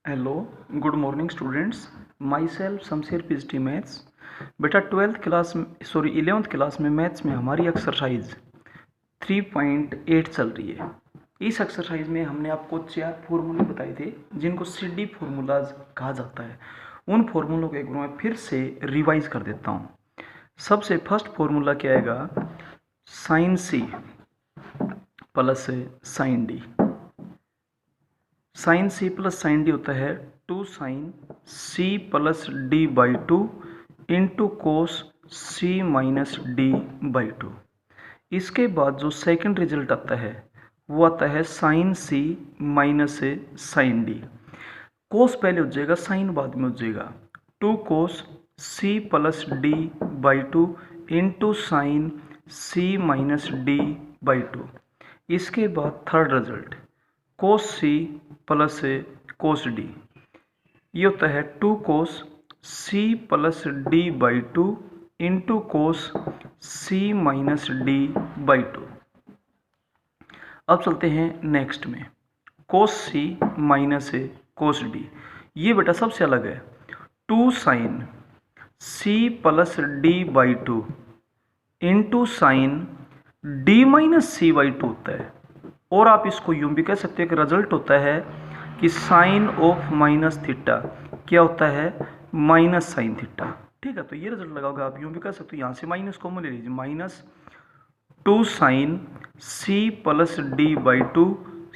Hello, good morning students. My self Shamsher PhD maths. बेटा 11th class में maths में हमारी एक्सरसाइज 3.8 चल रही है। इस एक्सरसाइज में हमने आपको 4 फॉर्मूले बताए थे जिनको सीडी फॉर्मूलाज कहा जाता है। उन फॉर्मूलों को एक बार मैं फिर से रिवाइज कर देता हूँ। सबसे फर्स्ट फॉर्मूला क्या आएगा? Sine C plus sine D. Sine C plus sine D होता है 2 sine C plus D by 2 into cos C minus D by 2। इसके बाद जो सेकंड रिजल्ट आता है वो आता है साइन सी माइनस साइन डी। कोस पहले हो जाएगा, साइन बाद में हो जाएगा। 2 cos C plus D by 2 into sine C minus D by 2। इसके बाद third result cos C plus cos D, ये होता है 2 cos C plus D by 2 into cos C minus D by 2। अब चलते हैं नेक्स्ट में, कोस सी माइनस कोस डी। ये बेटा सबसे अलग है। 2 sine C plus D by 2 into sine D minus C by 2 होता है। और आप इसको यूं भी कह सकते हैं कि रिजल्ट होता है कि साइन ऑफ माइनस थीटा क्या होता है? Minus sine theta. ठीक है, तो ये रिजल्ट लगाओगे आप यूं भी कह सकते हो। यहाँ से माइनस कॉमन ले लीजिए, minus 2 sine C plus D by 2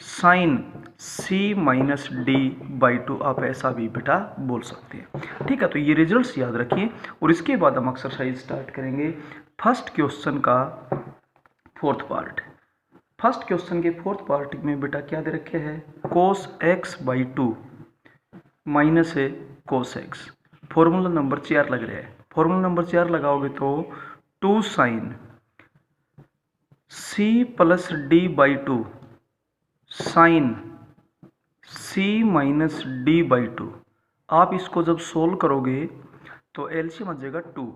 sine C minus D by 2। आप ऐसा भी बेटा बोल सकते हैं। ठीक है, तो ये रिजल्ट्स याद रखिए और इसके बाद हम एक्सरसाइज स्टार्ट करेंगे। फर्स्ट क्वेश्चन का फोर्थ पार्ट। फर्स्ट क्वेश्चन के फोर्थ पार्ट में बेटा क्या दे रखे हैं? Cos x by 2 minus cos x. Formula number 4 लग रहा है। फॉर्मूला नंबर 4 लगाओगे तो 2 sine C plus D by 2 sine C minus D by 2। आप इसको जब सोल्व करोगे तो एलसीएम आ जाएगा 2,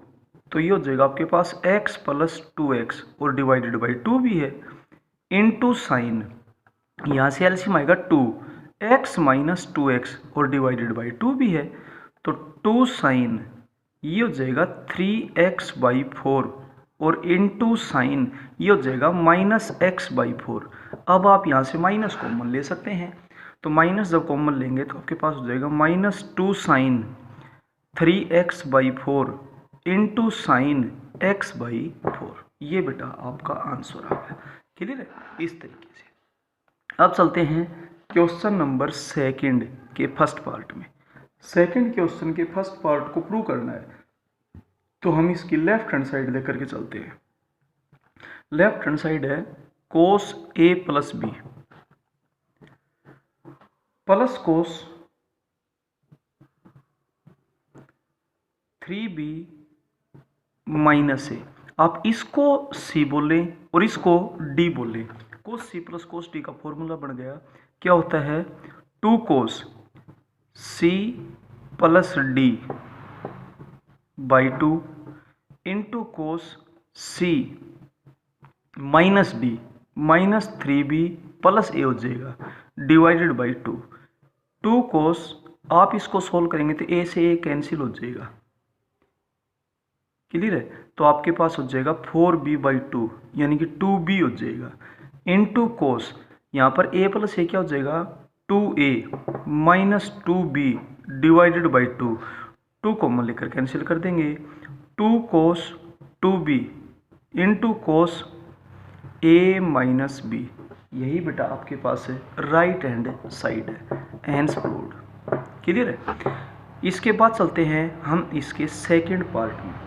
तो ये हो जाएगा आपके पास x प्लस 2x और डिवाइडेड बाई 2 भी है इंटू साइन, यहाँ से एलसीएम आएगा 2x माइनस 2x और डिवाइडेड बाई 2 भी है, तो 2 साइन ये हो जाएगा 3x बाई 4 और इंटू साइन ये हो जाएगा माइनस x बाई 4। अब आप यहाँ से माइनस कॉमन ले सकते हैं, तो माइनस जब कॉमन लेंगे तो आपके पास हो जाएगा minus 2 sine 3x by 4 into sine x by 4। ये बेटा आपका आंसर आ गया। क्लियर है? इस तरीके से अब चलते हैं क्वेश्चन नंबर सेकंड के फर्स्ट पार्ट में। सेकंड क्वेश्चन के फर्स्ट पार्ट को प्रूव करना है तो हम इसकी लेफ्ट हैंड साइड लेकर के चलते हैं। लेफ्ट हैंड साइड है cos A plus B plus cos 3b minus A. आप इसको c बोलें और इसको d बोलें। Cos C plus cos D का फॉर्मूला बन गया, क्या होता है? 2 cos C plus D by 2 into cos C minus D minus 3b plus A हो जाएगा डिवाइडेड बाई 2। 2 कोस आप इसको सोल्व करेंगे तो ए से ए कैंसिल हो जाएगा। क्लियर है? तो आपके पास हो जाएगा 4b बाई 2 यानी कि 2b हो जाएगा इंटू कोस, यहाँ पर a प्लस ए क्या हो जाएगा? 2a minus 2b divided by 2। 2 common लेकर कैंसिल कर देंगे, 2 cos 2b into cos a minus b। यही बेटा आपके पास है राइट हैंड साइड है, हैंड्स प्रूव्ड। क्लियर है? इसके बाद चलते हैं हम इसके सेकंड पार्ट में।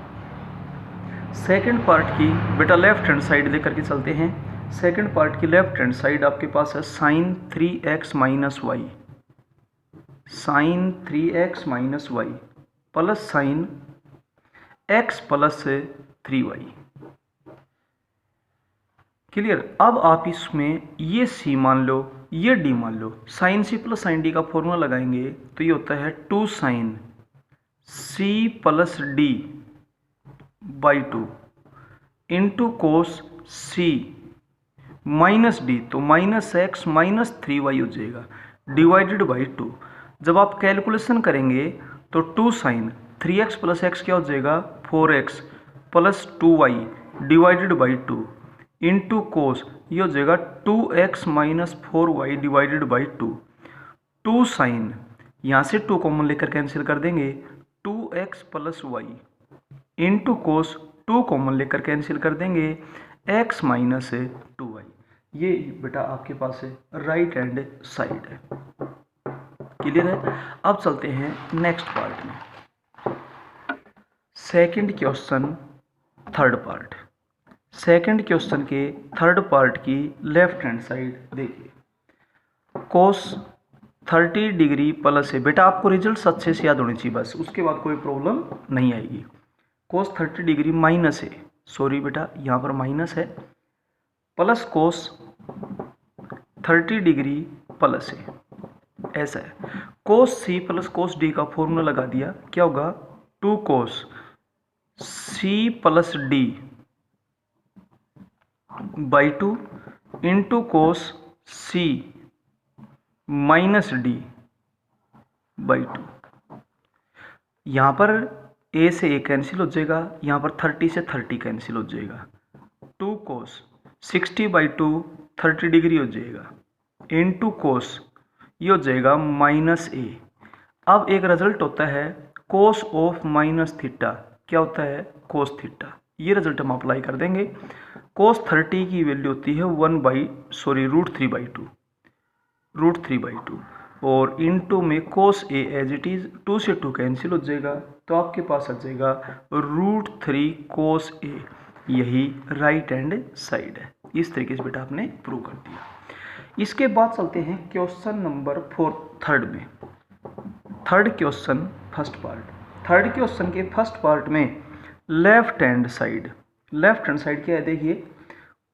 सेकंड पार्ट की बेटा लेफ्ट हैंड साइड लेकर के चलते हैं। सेकंड पार्ट की लेफ्ट हैंड साइड आपके पास है sine 3x minus Y, sign 3x minus Y plus sine x plus 3y। Clear? अब आप इसमें ये c मान लो, ये d मान लो। Sine c plus sine d का फॉर्मूला लगाएंगे तो ये होता है 2 sine c plus d by 2 into cos C minus D, तो माइनस एक्स माइनस 3y हो जाएगा डिवाइडेड बाई 2। जब आप कैलकुलेशन करेंगे तो 2 साइन 3x प्लस एक्स क्या हो जाएगा 4x plus 2y divided by 2 into कोस ये हो जाएगा 2x minus 4y divided by 2। 2 sign यहाँ से 2 कॉमन लेकर कैंसिल कर देंगे 2x plus Y into cos 2 common लेकर कैंसिल कर देंगे x माइनस 2y। ये बेटा आपके पास है राइट हैंड साइड है। क्लियर है। अब चलते हैं नेक्स्ट पार्ट में। Second question third part. Second question के थर्ड पार्ट की लेफ्ट हैंड साइड देखिए, कोस 30 डिग्री प्लस है। बेटा आपको रिजल्ट अच्छे से याद होनी चाहिए, बस उसके बाद कोई प्रॉब्लम नहीं आएगी। कोस 30 डिग्री माइनस है, सॉरी बेटा यहाँ पर माइनस है, प्लस कोस 30 डिग्री प्लस है, ऐसा है। Cos C plus cos D का फॉर्मूला लगा दिया, क्या होगा 2 cos C plus D by 2 into cos C minus D by 2। यहाँ पर ए से ए कैंसिल हो जाएगा, यहाँ पर 30 से 30 कैंसिल हो जाएगा। 2 कोस 60 बाई 2 30 डिग्री हो जाएगा इंटू कोस ये हो जाएगा माइनस ए। अब एक रिजल्ट होता है कोस ऑफ माइनस थीटा, क्या होता है कोस थीटा। ये रिजल्ट हम अप्लाई कर देंगे। कोस 30 की वैल्यू होती है रूट थ्री बाई टू और इनटू में कोस ए एज इट इज 2 से 2 कैंसिल हो जाएगा, तो आपके पास आ जाएगा √3 कोस ए। यही राइट हैंड साइड है। इस तरीके से बेटा आपने प्रूव कर दिया। इसके बाद चलते हैं क्वेश्चन नंबर 4 थर्ड में। Third question first part. Third question के फर्स्ट पार्ट में लेफ्ट हैंड साइड क्या है देखिए,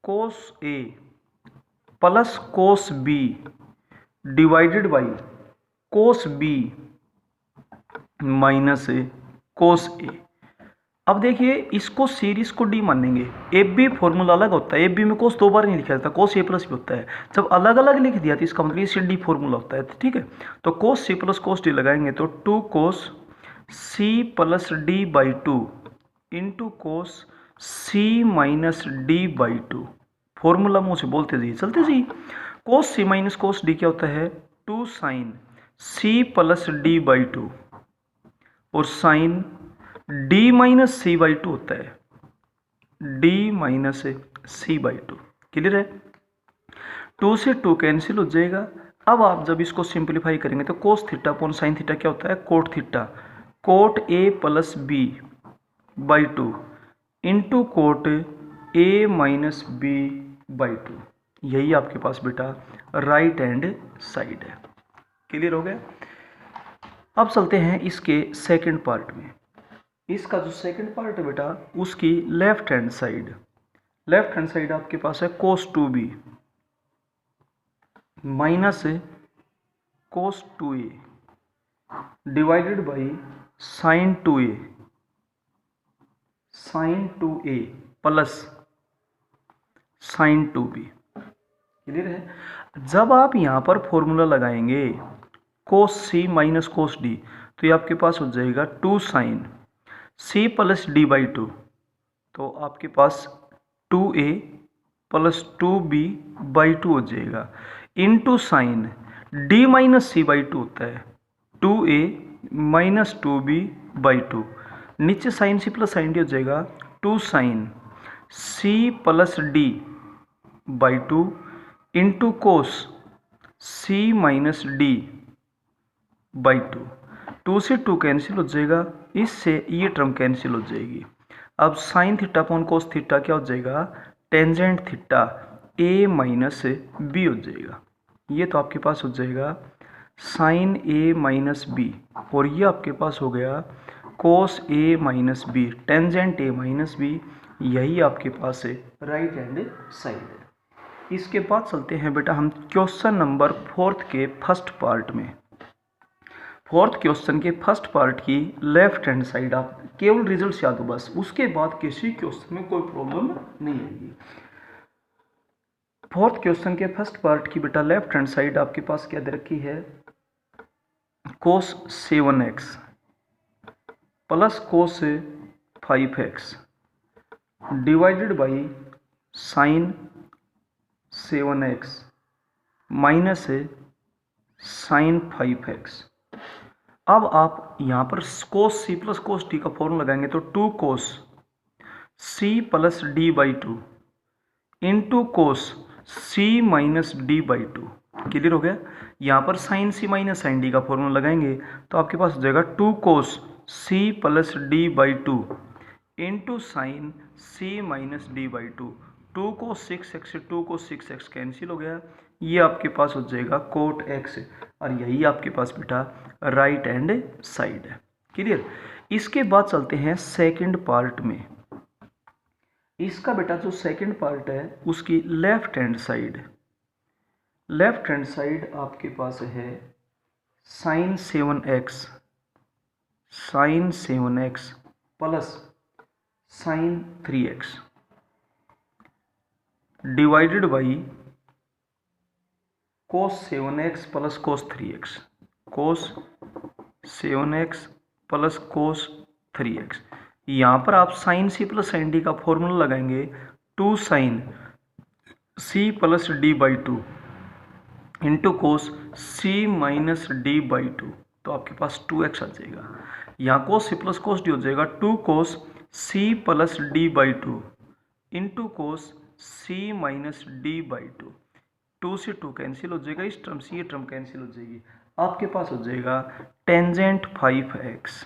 cos A plus cos B divided by cos B minus cos A. अब देखिए इसको सीरीज को डी मानेंगे। ए बी फॉर्मूला अलग होता है, ए बी में कोस 2 बार नहीं लिखा जाता, कोस ए प्लस भी होता है। जब अलग अलग लिख दिया तो इसका मतलब ये डी फॉर्मूला होता है, ठीक है। तो कोस सी प्लस कोस डी लगाएंगे तो 2 cos C plus D by 2 into cos C minus D by 2। Formula मुँह से बोलते जाइए, चलते जाइए। कोस सी माइनस कोस डी क्या होता है 2 sine C plus D by 2 और sine D minus C by 2 होता है, D minus C by 2। Clear है। 2 से 2 कैंसिल हो जाएगा। अब आप जब इसको सिंप्लीफाई करेंगे तो cos theta upon sine theta क्या होता है cot theta, cot A plus B by 2 into cot A minus B by 2। यही आपके पास बेटा राइट हैंड साइड है। क्लियर हो गया। अब चलते हैं इसके सेकंड पार्ट में। इसका जो सेकंड पार्ट है बेटा उसकी लेफ्ट हैंड साइड आपके पास है कोस 2b minus cos 2a divided by sign 2a plus sign 2b। Clear है। जब आप यहाँ पर फॉर्मूला लगाएंगे कोस सी माइनस कोस डी तो ये आपके पास हो जाएगा 2 sine C plus D by 2, तो आपके पास 2a प्लस 2b बाई 2 हो जाएगा into sine D minus C by 2 होता है 2a माइनस 2b बाई 2। नीचे sine C plus sine D हो जाएगा 2 sine C plus D by 2 into cos C minus D by 2। 2 से 2 कैंसिल हो जाएगा, इससे ये टर्म कैंसिल हो जाएगी। अब sine theta upon cos theta क्या हो जाएगा टेंजेंट थीटा ए माइनस बी हो जाएगा। ये तो आपके पास हो जाएगा साइन ए माइनस बी और ये आपके पास हो गया cos A minus B tangent A minus B. यही आपके पास है राइट हैंड साइड है। इसके बाद चलते हैं बेटा हम क्वेश्चन नंबर 4 के फर्स्ट पार्ट में। फोर्थ क्वेश्चन के फर्स्ट पार्ट की लेफ्ट हैंड साइड आप केवल रिजल्ट याद हो बस, उसके बाद किसी क्वेश्चन में कोई प्रॉब्लम नहीं आएगी। फोर्थ क्वेश्चन के फर्स्ट पार्ट की बेटा लेफ्ट हैंड साइड आपके पास क्या दे रखी है cos 7x plus cos 5x divided by sine 7x minus sine 5x। अब आप यहाँ पर cos C plus cos D का फॉर्मूला लगाएंगे तो 2 cos C plus D by 2 into cos C minus D by 2। Clear हो गया। यहाँ पर साइन सी माइनस साइन डी का फॉर्मूला लगाएंगे तो आपके पास हो जाएगा 2 cos C plus D by 2 into sine C minus D by 2। 2 को 6x से 2 को 6x कैंसिल हो गया। ये आपके पास हो जाएगा कोट x और यही आपके पास बेटा राइट हैंड साइड है। क्लियर। इसके बाद चलते हैं सेकंड पार्ट में। इसका बेटा जो सेकंड पार्ट है उसकी लेफ्ट हैंड साइड आपके पास है sine 7x plus sine 3x divided by cos 7x plus cos 3x। Cos 7x plus cos 3x। यहाँ पर आप sine C plus sine D का फॉर्मूला लगाएंगे 2 sine C plus D by 2 into cos C minus D by 2 तो आपके पास 2x आ जाएगा। यहाँ cos C plus cos D हो जाएगा 2 cos C plus D by 2 into cos C minus D by 2। 2 से 2 cancel हो जाएगा, इस टर्म से ये टर्म कैंसिल हो जाएगी। आपके पास हो जाएगा tangent 5x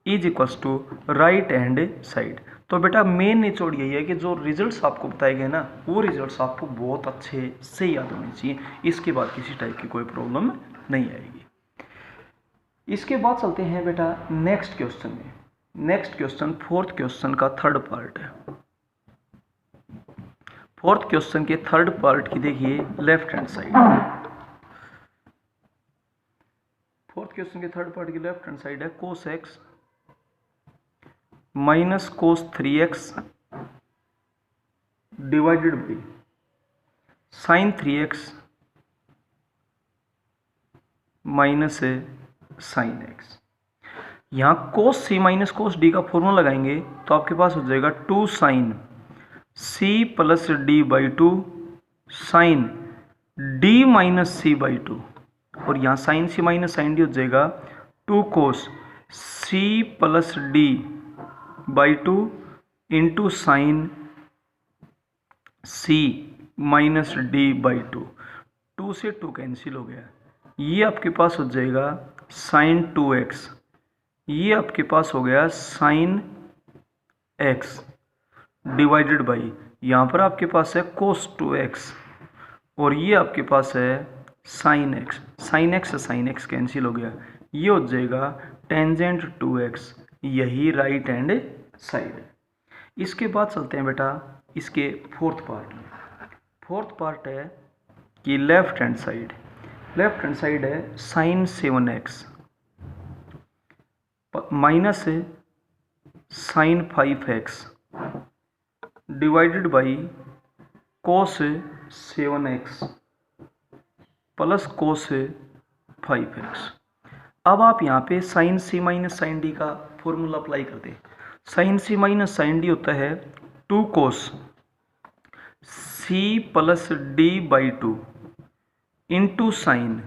is equals to right hand side. तो बेटा मेन निचोड़ यही है कि जो रिजल्ट्स आपको बताए गए ना वो रिजल्ट्स आपको बहुत अच्छे से याद होने चाहिए। इसके बाद किसी टाइप की कोई प्रॉब्लम नहीं आएगी। इसके बाद चलते हैं बेटा नेक्स्ट क्वेश्चन में। नेक्स्ट क्वेश्चन फोर्थ क्वेश्चन का थर्ड पार्ट है। फोर्थ क्वेश्चन के थर्ड पार्ट की देखिए left hand side. Fourth question के थर्ड पार्ट की लेफ्ट हैंड साइड है cos x minus cos 3x divided by sine 3x minus sine x। यहाँ cos C minus cos D का formula लगाएंगे तो आपके पास हो जाएगा 2 sine C plus D by 2 sine D minus C by 2 और यहाँ साइन सी माइनस साइन डी हो जाएगा 2 cos C plus D by 2 into sine C minus D by 2। 2 से 2 कैंसिल हो गया। ये आपके पास हो जाएगा साइन 2x। ये आपके पास हो गया साइन x डिवाइडेड बाई यहाँ पर आपके पास है कोस 2x और ये आपके पास है साइन x। साइन x से साइन x कैंसिल हो गया। ये हो जाएगा टेंजेंट 2x। यही राइट हैंड साइड है। इसके बाद चलते हैं बेटा इसके फोर्थ पार्ट में। फोर्थ पार्ट है कि left hand side. Left hand side है sine 7x minus sine 5x divided by cos 7x plus cos 5x। अब आप यहाँ पे साइन सी माइनस साइन डी का फॉर्मूला अप्लाई कर दें। साइन सी माइनस साइन डी होता है 2 cos C plus D by 2 into sine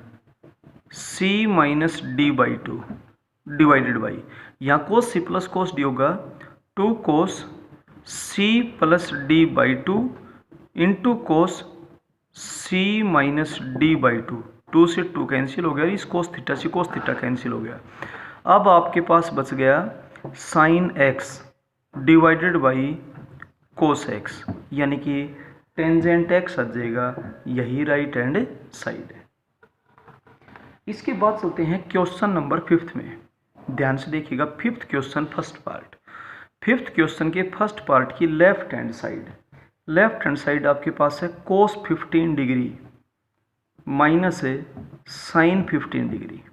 C minus D by 2 divided by यहाँ cos C plus cos D होगा 2 cos C plus D by 2 into cos C minus D by 2। 2 से 2 cancel हो गया। इस cos theta से cos theta cancel हो गया। अब आपके पास बच गया sine x divided by cos x यानी कि टेंजेंट x आ जाएगा। यही राइट हैंड साइड है। इसके बाद चलते हैं क्वेश्चन नंबर 5 में। ध्यान से देखिएगा 5th question first part. 5th question के फर्स्ट पार्ट की left hand side. Left hand side आपके पास है कोस 15 डिग्री माइनस साइन 15 डिग्री।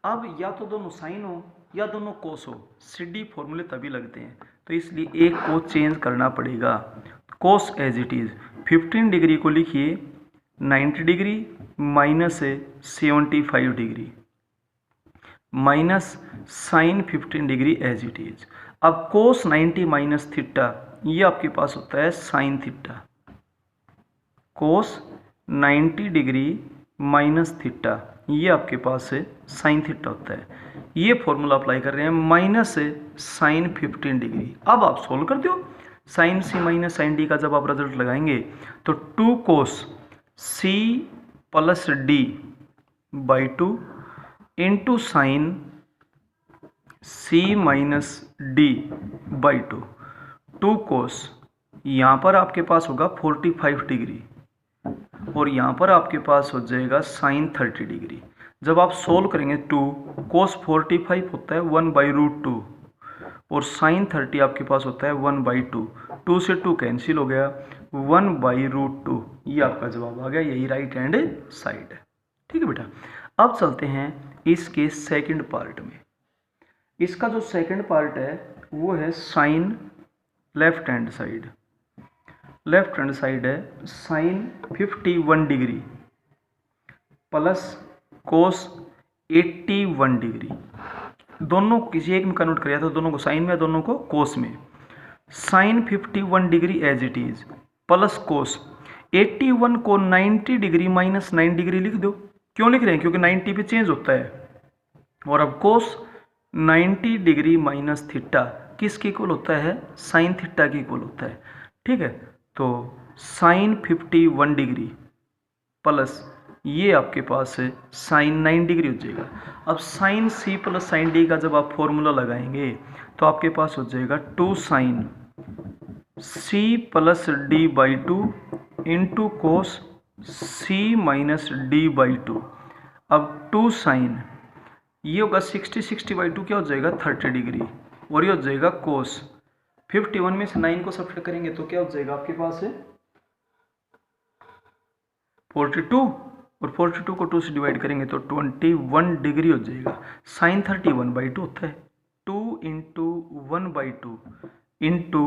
अब या तो दोनों साइन हो या दोनों कोस हो, सीडी फॉर्मूले तभी लगते हैं, तो इसलिए एक को चेंज करना पड़ेगा। Cos as it is 15 degree को लिखिए 90 degree minus 75 degree minus sine 15 degree as it is. अब कोस 90 माइनस थीटा ये आपके पास होता है साइन थीटा। कोस 90 डिग्री माइनस थीटा ये आपके पास है साइन थीटा होता है। ये फॉर्मूला अप्लाई कर रहे हैं माइनस साइन 15 डिग्री। अब आप सोल्व कर दो। साइन सी माइनस साइन डी का जब आप रिजल्ट लगाएंगे तो 2 cos C plus D by 2 into sine C minus D by 2। 2 cos यहाँ पर आपके पास होगा 45 डिग्री और यहाँ पर आपके पास हो जाएगा साइन 30 डिग्री। जब आप सोल्व करेंगे 2 कोस 45 होता है 1/√2 और साइन 30 आपके पास होता है 1/2। 2 से 2 कैंसिल हो गया 1/√2। ये आपका जवाब आ गया, यही राइट हैंड साइड है। ठीक है बेटा, अब चलते हैं इसके सेकंड पार्ट में। इसका जो सेकंड पार्ट है वो है sine left hand side. Left hand side है sine 51 degree plus cos 81 degree. दोनों किसी एक में कन्वर्ट किया तो दोनों को साइन में, दोनों को कोस में। Sine 51 degree as it is plus cos 81 को 90 डिग्री माइनस 9 डिग्री लिख दो। क्यों लिख रहे हैं? क्योंकि 90 पे चेंज होता है। और अब कोस 90 डिग्री माइनस थीटा किसके इक्वल होता है? साइन थीटा के इक्वल होता है। ठीक है, तो साइन 51 डिग्री प्लस ये आपके पास है साइन 9 डिग्री हो जाएगा। अब sine C plus sine D का जब आप फॉर्मूला लगाएंगे तो आपके पास हो जाएगा 2 sine C plus D by 2 into cos C minus D by 2। अब 2 साइन ये होगा 60/2 क्या हो जाएगा? 30 डिग्री और ये हो जाएगा कोस 51 में से 9 को सब्ट्रैक्ट करेंगे तो क्या हो जाएगा आपके पास है 42 और 42 को 2 से डिवाइड करेंगे तो 21 डिग्री हो जाएगा। साइन 30 1/2 होता है। 2 इंटू 1/2 इंटू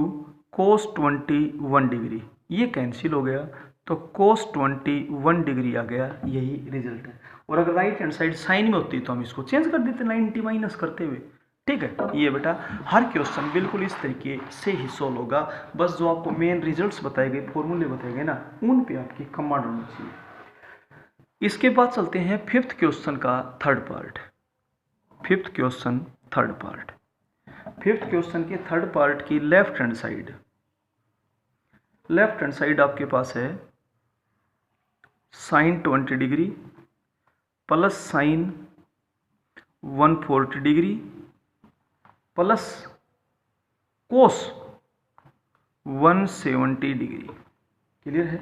कोस 21 डिग्री, ये कैंसिल हो गया तो कोस 21 डिग्री आ गया। यही रिजल्ट है। और अगर राइट हैंड साइड साइन में होती तो हम इसको चेंज कर देते 90 माइनस करते हुए। ठीक है, ये बेटा हर क्वेश्चन बिल्कुल इस तरीके से ही सोल्व होगा। बस जो आपको मेन रिजल्ट्स बताए गए, फॉर्मूले बताए गए ना, उन पे आपकी कमांड होनी चाहिए। इसके बाद चलते हैं फिफ्थ क्वेश्चन का third part. Fifth question third part. Fifth question के थर्ड पार्ट की left hand side, left hand side आपके पास है sine 20 degree plus sine 140 degree plus cos 170 degree. Clear है?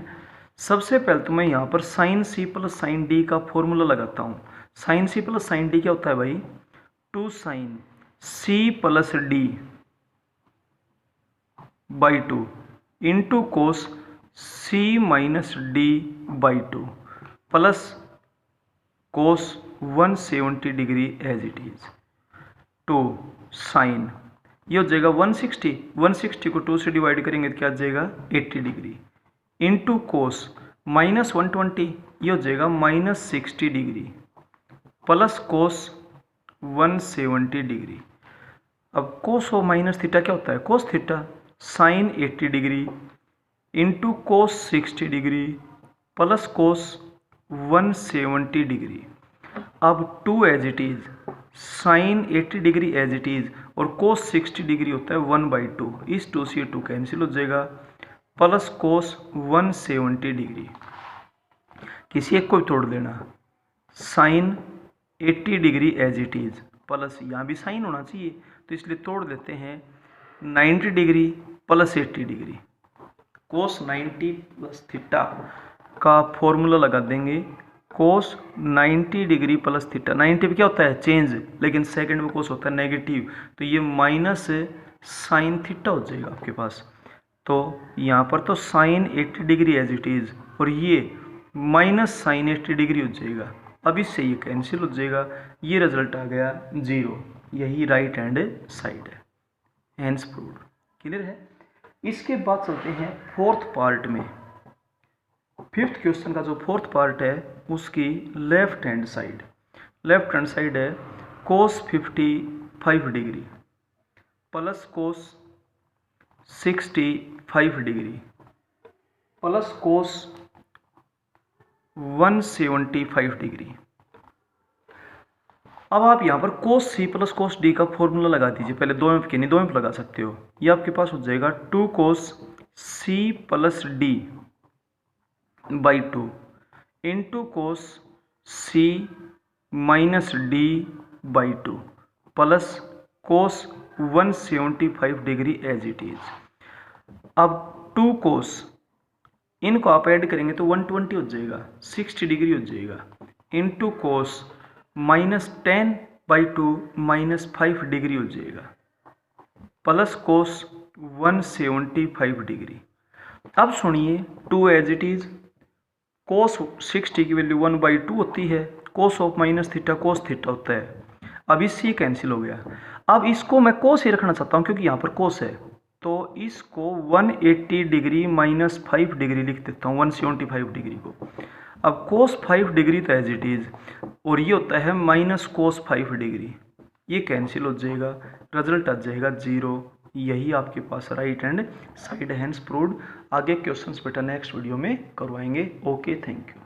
सबसे पहले तो मैं यहाँ पर sine C plus sine D का फॉर्मूला लगाता हूँ। Sine C plus sine D क्या होता है भाई? 2 sine C plus D by 2 into cos C minus D by 2 plus cos 170 degree as it is. 2 sine ये हो जाएगा 160 को 2 से डिवाइड करेंगे तो क्या आ जाएगा 80 डिग्री इंटू कोस माइनस 120 ये हो जाएगा minus 60 degree plus cos 170 degree. अब कोस और माइनस थीटा क्या होता है? Cos theta. Sine 80 degree into cos 60 degree plus cos 170 degree. अब 2 as it is, sine 80 degree as it is और कोस 60 डिग्री होता है 1/2। इस 2 से 2 कैंसिल हो जाएगा प्लस कोस 170 डिग्री। किसी एक को भी तोड़ देना। Sine 80 degree as it is plus यहाँ भी साइन होना चाहिए तो इसलिए तोड़ देते हैं 90 डिग्री प्लस 80 डिग्री। कोस 90 प्लस थीटा का फॉर्मूला लगा देंगे। कोस 90 डिग्री प्लस थीटा, 90 पे क्या होता है? चेंज, लेकिन सेकंड में कोस होता है नेगेटिव, तो ये माइनस साइन थीटा हो जाएगा आपके पास। तो यहाँ पर तो sine 80 degree as it is और ये माइनस साइन 80 डिग्री हो जाएगा। अब इससे ये कैंसिल हो जाएगा। ये रिजल्ट आ गया 0। यही राइट हैंड साइड है। Hence proved. क्लियर है? इसके बाद चलते हैं फोर्थ पार्ट में। फिफ्थ क्वेश्चन का जो फोर्थ पार्ट है उसकी लेफ्ट हैंड साइड है कोस 55 डिग्री प्लस कोस 65 डिग्री प्लस कोस 175 डिग्री। अब आप यहाँ पर cos C plus cos D का फॉर्मूला लगा दीजिए, पहले दो में नहीं दो में लगा सकते हो। ये आपके पास हो जाएगा 2 cos C plus D by 2 into cos C minus D by 2 plus cos 175 degree as it is. अब 2 कोस इनको आप ऐड करेंगे तो 120 हो जाएगा, 60 डिग्री हो जाएगा, इंटू कोस -10/2 -5 डिग्री हो जाएगा प्लस कोस 175 डिग्री। अब सुनिए 2 एज इट इज, कोस 60 की वैल्यू 1/2 होती है, cos of minus theta cos theta होता है। अब इससे कैंसिल हो गया। अब इसको मैं कोस ही रखना चाहता हूँ क्योंकि यहाँ पर कोस है, तो इसको 180 डिग्री -5 डिग्री लिख देता हूँ, 175 डिग्री को। अब कोस 5 डिग्री तो एज इट इज, और ये होता है माइनस कोस 5 डिग्री, ये कैंसिल हो जाएगा, रिजल्ट आ जाएगा 0। यही आपके पास right hand side hence proved. आगे क्वेश्चंस बेटा नेक्स्ट वीडियो में करवाएंगे। Okay, thank you.